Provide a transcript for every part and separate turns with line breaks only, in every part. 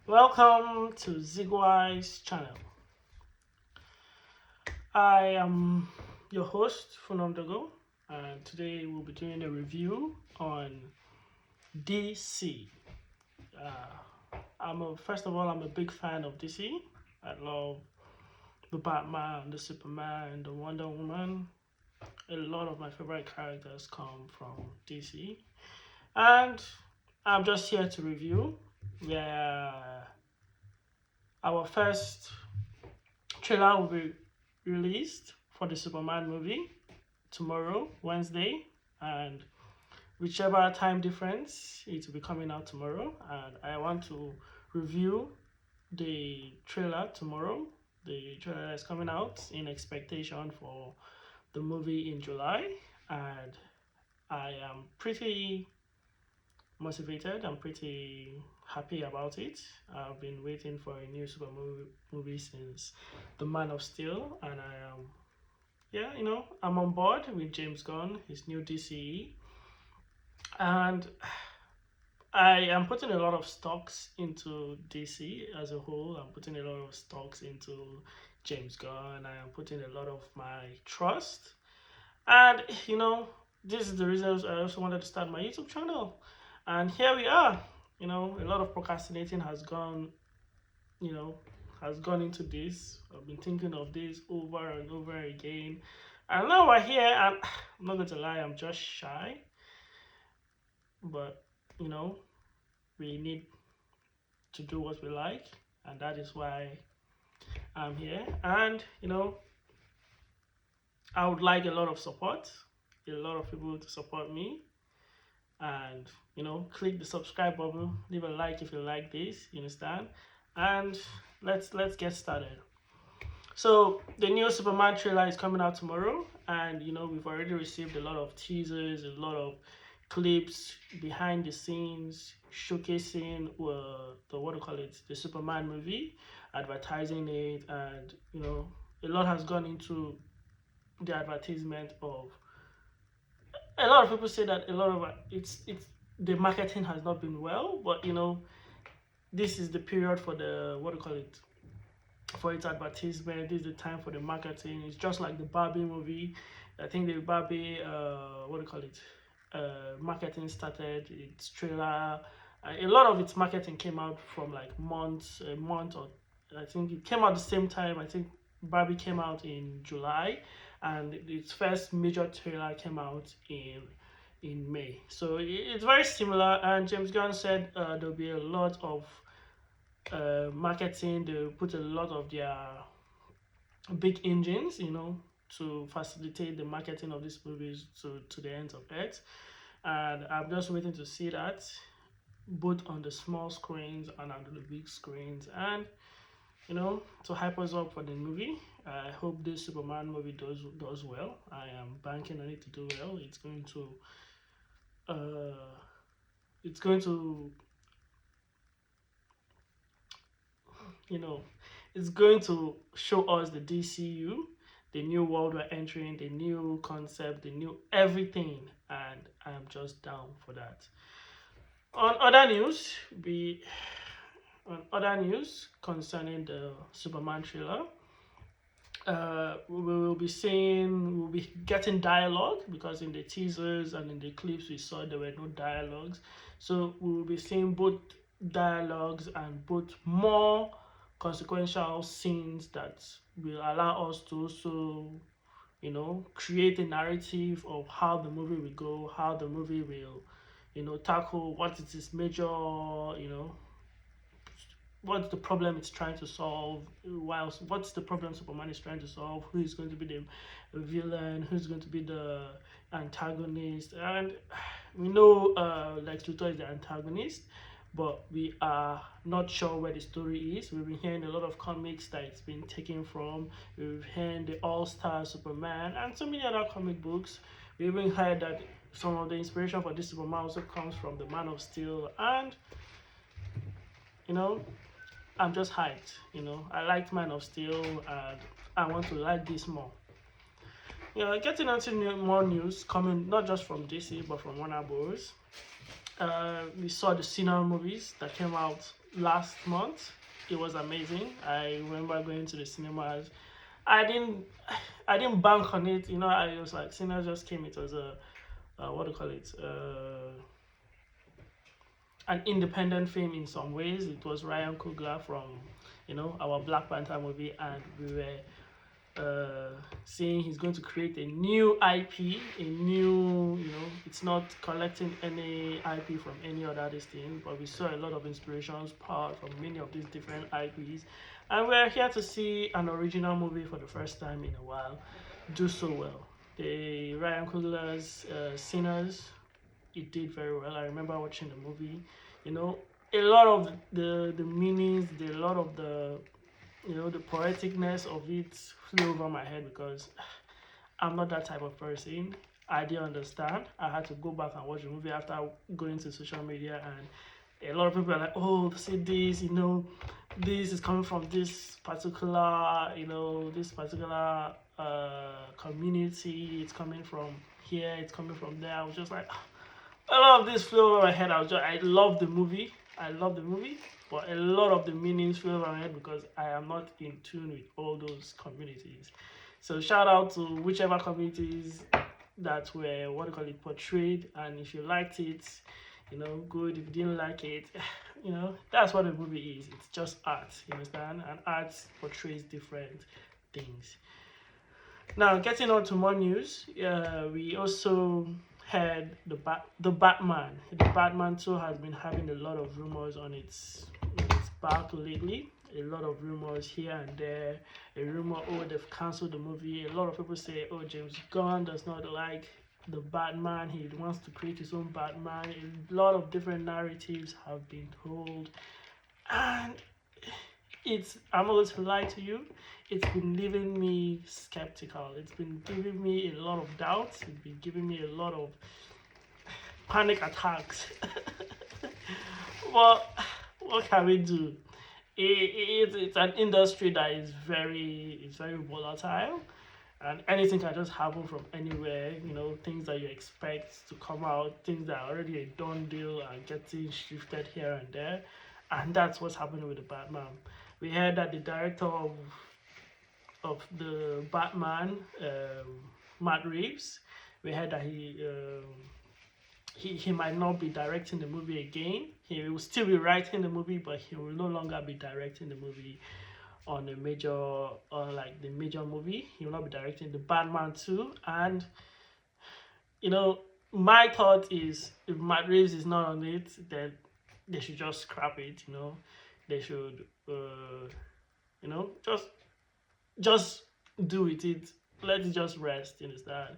Welcome to Zigwise channel. I am your host, Funam Dogo, and today we'll be doing a review on DC. First of all, I'm a big fan of DC. I love the Batman, the Superman, the Wonder Woman. A lot of my favorite characters come from DC, and I'm just here to review. Where our first trailer will be released for the Superman movie tomorrow, Wednesday, and whichever time difference it will be coming out tomorrow. And I want to review the trailer tomorrow. The trailer is coming out in expectation for the movie in July, and I am pretty motivated. I'm pretty happy about it. I've been waiting for a new movie since The Man of Steel, and I'm on board with James Gunn, his new DCE, and I am putting a lot of stocks into DC as a whole. I'm putting a lot of stocks into James Gunn. I am putting a lot of my trust, and this is the reason I also wanted to start my YouTube channel. And here we are. A lot of procrastinating you know, has gone into this. I've been thinking of this over and over again. And now we're here, and I'm not going to lie, I'm just shy. But, you know, we need to do what we like, and that is why I'm here. And, I would like a lot of support, a lot of people to support me, and click the subscribe button, leave a like if you like this, you understand, and let's get started. So the new Superman trailer is coming out tomorrow, and we've already received a lot of teasers, a lot of clips behind the scenes showcasing the what do you call it, the Superman movie, advertising it, and a lot has gone into the advertisement of. A lot of people say that a lot of it's the marketing has not been well, but this is the period for the what do you call it, for its advertisement. This is the time for the marketing. It's just like the Barbie movie. I think the Barbie what do you call it, marketing started its trailer. A lot of its marketing came out from like a month, or I think it came out the same time. I think Barbie came out in July, and its first major trailer came out in May. So it's very similar. And James Gunn said there'll be a lot of marketing. They'll put a lot of their big engines, to facilitate the marketing of these movies to the ends of earth. And I'm just waiting to see that, both on the small screens and on the big screens, and to hype us up for the movie. I hope this Superman movie does well. I am banking on it to do well. Uh, it's going to, it's going to show us the DCU, the new world we're entering, the new concept, the new everything, and I'm just down for that. On other news, concerning the Superman trailer, we'll be getting dialogue, because in the teasers and in the clips we saw there were no dialogues. So we will be seeing both dialogues and both more consequential scenes that will allow us to also create a narrative of how the movie will go, how the movie will tackle what is its major, what's the problem it's trying to solve, whilst what's the problem Superman is trying to solve, who is going to be the villain, who's going to be the antagonist. And we know Lex Luthor is the antagonist, but we are not sure where the story is. We've been hearing a lot of comics that it's been taken from. We've heard the All-Star Superman and so many other comic books. We even heard that some of the inspiration for this Superman also comes from the Man of Steel. And I'm just hyped. I liked Man of Steel, and I want to like this more. Getting into more news coming not just from DC but from Warner Bros. We saw the Sinner movies that came out last month. It was amazing. I remember going to the cinemas. I didn't, I didn't bank on it. You know, I was like, Sinner just came. It was a, what do you call it? An independent film in some ways. It was Ryan Coogler from, our Black Panther movie, and we were saying he's going to create a new IP, a new, it's not collecting any IP from any other this thing, but we saw a lot of inspirations, power from many of these different IPs, and we're here to see an original movie for the first time in a while do so well. The Ryan Coogler's Sinners, it did very well. I remember watching the movie, a lot of the meanings, a lot of the poeticness of it flew over my head because I'm not that type of person. I didn't understand. I had to go back and watch the movie after going to social media, and a lot of people are like, "Oh, see this, this is coming from this particular, community. It's coming from here. It's coming from there." I was just like, a lot of this flew over my head. I love the movie. I love the movie, but a lot of the meanings flew over my head because I am not in tune with all those communities. So shout out to whichever communities that were portrayed, and if you liked it, good. If you didn't like it, that's what a movie is. It's just art, you understand? And art portrays different things. Now, getting on to more news, we also had the Batman. The Batman 2 has been having a lot of rumors on its back lately. A lot of rumors here and there. A rumor, oh, they've cancelled the movie. A lot of people say, oh, James Gunn does not like the Batman. He wants to create his own Batman. A lot of different narratives have been told. And I'm not going to lie to you, it's been leaving me skeptical. It's been giving me a lot of doubts. It's been giving me a lot of panic attacks. Well, what can we do? It's an industry that is very volatile, and anything can just happen from anywhere. Things that you expect to come out, things that are already a done deal, are getting shifted here and there, and that's what's happening with the Batman. We heard that the director of the Batman, Matt Reeves, we heard that he might not be directing the movie again. He will still be writing the movie, but he will no longer be directing the movie on the major movie. He will not be directing the Batman 2. And my thought is, if Matt Reeves is not on it, then they should just scrap it. They should just do with it. Let it just rest, you understand?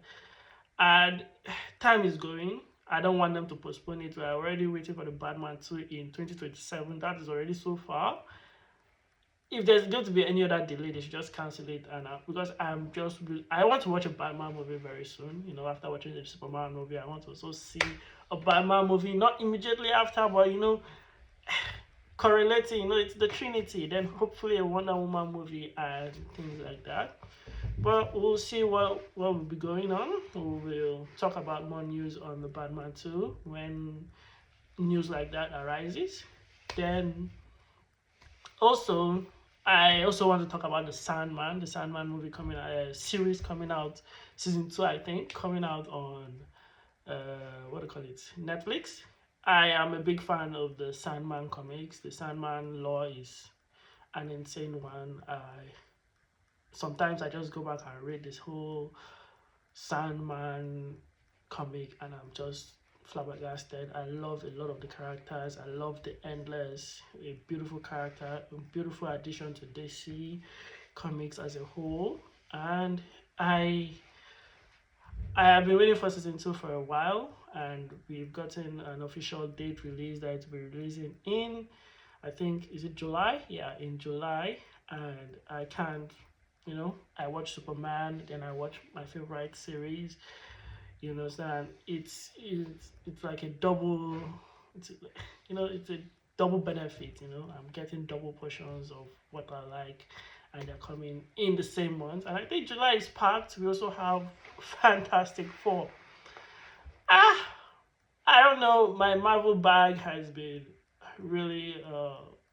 And time is going. I don't want them to postpone it. We're already waiting for the Batman 2 in 2027. That is already so far. If there's going to be any other delay, they should just cancel it. And because I want to watch a Batman movie very soon. After watching the Superman movie, I want to also see a Batman movie, not immediately after, but correlating, it's the Trinity, then hopefully a Wonder Woman movie and things like that. But we'll see what will be going on. We will talk about more news on the Batman 2 when news like that arises. Then also, I also want to talk about the Sandman movie coming out, series coming out, season 2, I think, coming out on Netflix. I am a big fan of the Sandman comics. The Sandman lore is an insane one. Sometimes I just go back and read this whole Sandman comic, and I'm just flabbergasted. I love a lot of the characters. I love the Endless, a beautiful character, a beautiful addition to DC comics as a whole. And I have been waiting for season 2 for a while, and we've gotten an official date release that it will be releasing in, I think, is it July? Yeah, in July. And I can't, I watch Superman, then I watch my favorite series. You understand? It's like a double, it's a double benefit. I'm getting double portions of what I like, and they're coming in the same month. And I think July is packed. We also have Fantastic Four. I don't know. My Marvel bag has been really,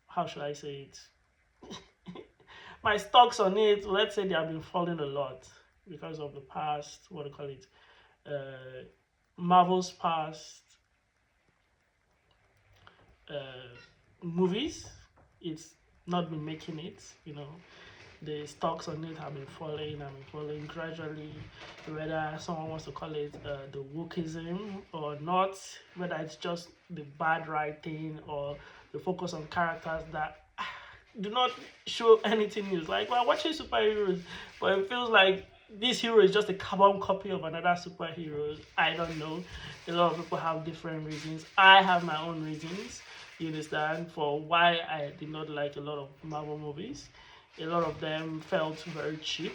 how should I say it? My stocks on it, let's say they have been falling a lot because of the past, what do you call it? Uh, Marvel's past movies. It's not been making it, you know. The stocks on it have been falling gradually, whether someone wants to call it the wokeism or not, whether it's just the bad writing or the focus on characters that do not show anything new. Like we're watching superheroes, but it feels like this hero is just a carbon copy of another superhero. I don't know. A lot of people have different reasons. I have my own reasons, you understand, for why I did not like a lot of Marvel movies. A lot of them felt very cheap,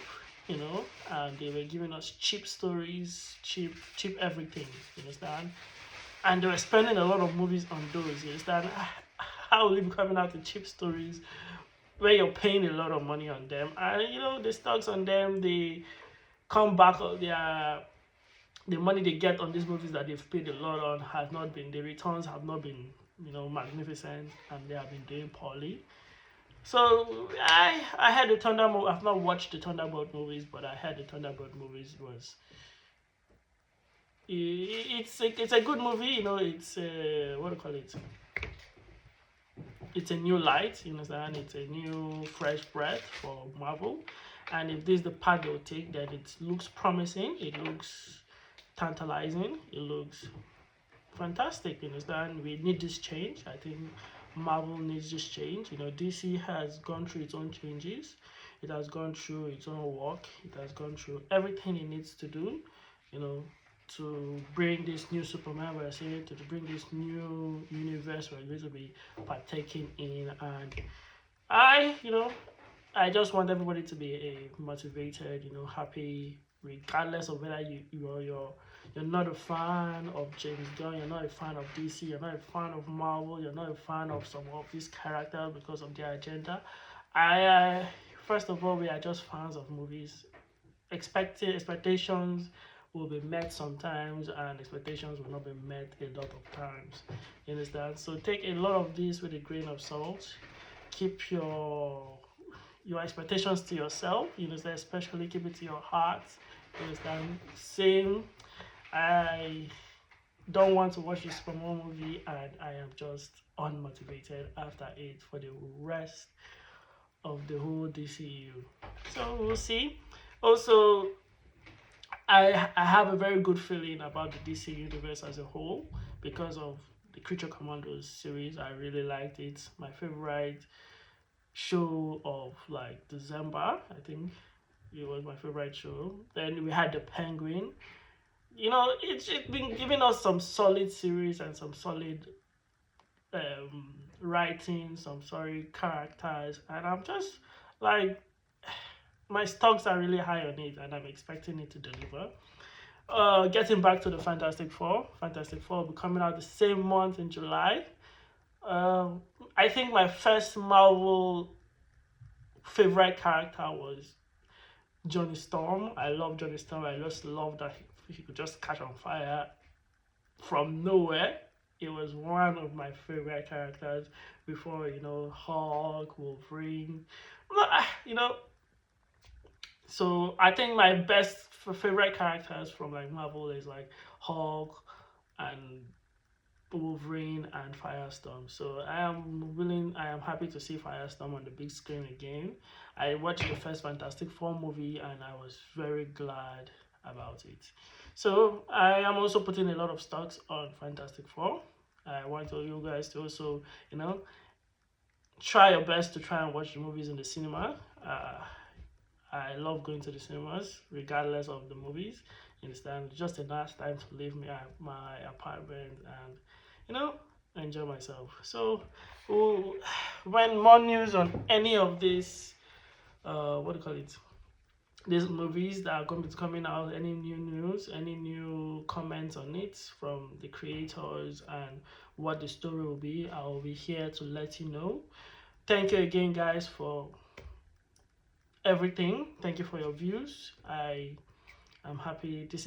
you know, and they were giving us cheap stories, cheap everything, you understand? And they were spending a lot of movies on those, you understand? How will you be coming out with cheap stories where you're paying a lot of money on them? And you know, the stocks on them, they come back of their the money they get on these movies that they've paid a lot on has not been the returns have not been, you know, magnificent, and they have been doing poorly. So I had the Thunderbolt. I've not watched the Thunderbolt movies, but I had the Thunderbolt movies was it's a good movie. You know, it's what do you call it? It's a new light. You understand? It's a new fresh breath for Marvel. And if this is the path they'll take, then it looks promising. It looks tantalizing. It looks fantastic. You understand? We need this change. I think Marvel needs this change. You know, DC has gone through its own changes. It has gone through its own work. It has gone through everything it needs to do. You know, to bring this new Superman we're seeing, to bring this new universe we're going to be partaking in, and you know, I just want everybody to be motivated, you know, happy, regardless of whether you're not a fan of James Gunn, you're not a fan of DC, you're not a fan of Marvel, you're not a fan of some of these characters because of their agenda. I first of all, we are just fans of movies. Expectations will be met sometimes, and expectations will not be met a lot of times. You understand? So take a lot of this with a grain of salt. Keep your expectations to yourself, you understand, especially keep it to your heart, you understand. Same, I don't want to watch this Superman movie, and I am just unmotivated after it for the rest of the whole DCU. So we'll see. Also, I have a very good feeling about the DC universe as a whole because of the Creature Commandos series. I really liked it. My favorite show of like December, I think it was my favorite show. Then we had the Penguin. You know, it's been giving us some solid series and some solid writing, some sorry characters, and I'm just like my stocks are really high on it, and I'm expecting it to deliver. Getting back to the Fantastic Four, Fantastic Four will be coming out the same month in July. Um, I think my first Marvel favorite character was Johnny Storm. I love Johnny Storm. I just love that he could just catch on fire from nowhere. It was one of my favorite characters before, you know, Hulk, Wolverine. You know, so I think my best favorite characters from like Marvel is like Hulk and Wolverine and Firestorm. So I am happy to see Firestorm on the big screen again. I watched the first Fantastic Four movie and I was very glad about it. So I am also putting a lot of stocks on Fantastic Four. I want you guys to also, you know, try your best to try and watch the movies in the cinema. I love going to the cinemas, regardless of the movies. You understand? Just a nice time to leave me at my apartment and, you know, enjoy myself. So, we'll, when more news on any of these, what do you call it? These movies that are going to be coming out, any new news, any new comments on it from the creators and what the story will be, I will be here to let you know. Thank you again, guys, for everything. Thank you for your views. I am happy. This